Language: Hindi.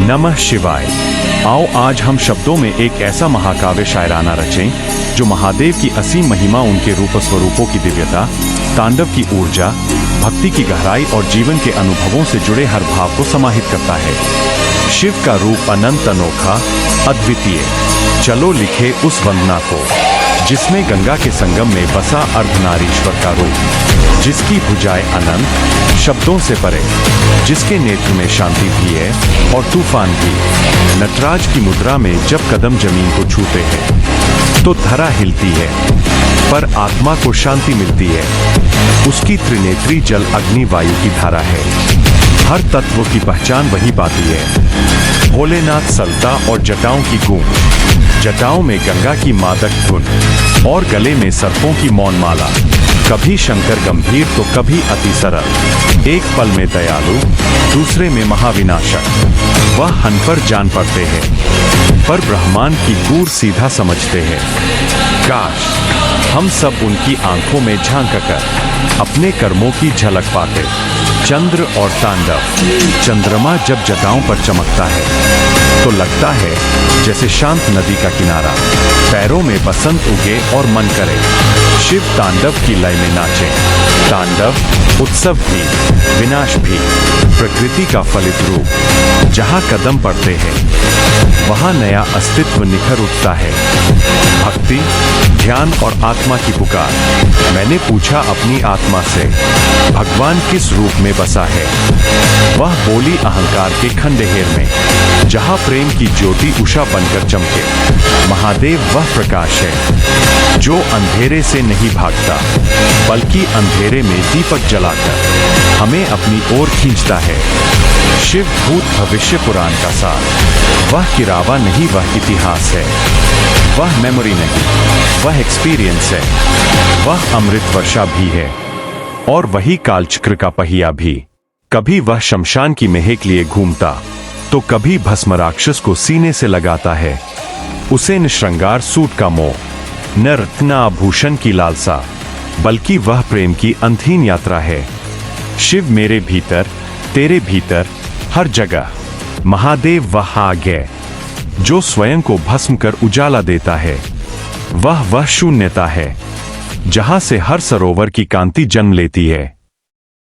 नमः शिवाय। आओ आज हम शब्दों में एक ऐसा महाकाव्य शायराना रचें जो महादेव की असीम महिमा, उनके रूप स्वरूपों की दिव्यता, तांडव की ऊर्जा, भक्ति की गहराई और जीवन के अनुभवों से जुड़े हर भाव को समाहित करता है। शिव का रूप अनंत, अनोखा, अद्वितीय। चलो लिखे उस वंदना को जिसमें गंगा के संगम में बसा अर्धनारीश्वर का रूप, जिसकी भुजाएं अनंत, शब्दों से परे, जिसके नेत्र में शांति भी है और तूफान भी। नटराज की मुद्रा में जब कदम जमीन को छूते हैं तो धरा हिलती है, पर आत्मा को शांति मिलती है। उसकी त्रिनेत्री जल अग्नि वायु की धारा है, हर तत्व की पहचान वही पाती है। भोलेनाथ सलता और जटाओं की गूंज, जटाओं में गंगा की मादक धुन और गले में सर्पों की मौन माला। कभी शंकर गंभीर तो कभी अति सरल, एक पल में दयालु, दूसरे में महाविनाशक। वह हन पर जान पड़ते हैं, पर ब्रह्मांड की गूढ़ सीधा समझते हैं। काश हम सब उनकी आंखों में झांक कर अपने कर्मों की झलक पाते। चंद्र और तांडव। चंद्रमा जब जटाओं पर चमकता है तो लगता है जैसे शांत नदी का किनारा, पैरों में बसंत उगे और मन करे शिव तांडव की लय में नाचे। तांडव उत्सव भी, विनाश भी, प्रकृति का फलित रूप। जहाँ कदम पड़ते हैं वहाँ नया अस्तित्व निखर उठता है। भक्ति, ध्यान और आत्मा की पुकार। मैंने पूछा अपनी आत्मा से, भगवान किस रूप में बसा है? वह बोली, अहंकार के खंडहर में, जहाँ प्रेम की ज्योति उषा बनकर चमके। महादेव वह प्रकाश है जो अंधेरे से नहीं भागता, बल्कि अंधेरे में दीपक जलाकर हमें अपनी ओर खींचता है। शिव भूत भविष्य पुराण का सार। वह किरावा नहीं, वह इतिहास है। वह मेमोरी नहीं, वह एक्सपीरियंस है। वह अमृत वर्षा भी है और वही कालचक्र का पहिया भी। कभी वह शमशान की महक लिए घूमता तो कभी भस्म राक्षस को सीने से लगाता है। उसे न श्रृंगार सूट का मोह, न रत्न आभूषण की लालसा, बल्कि वह प्रेम की अंतहीन यात्रा है। शिव मेरे भीतर, तेरे भीतर, हर जगह। महादेव वह आग है जो स्वयं को भस्म कर उजाला देता है। वह शून्यता है जहां से हर सरोवर की कांति जन्म लेती है।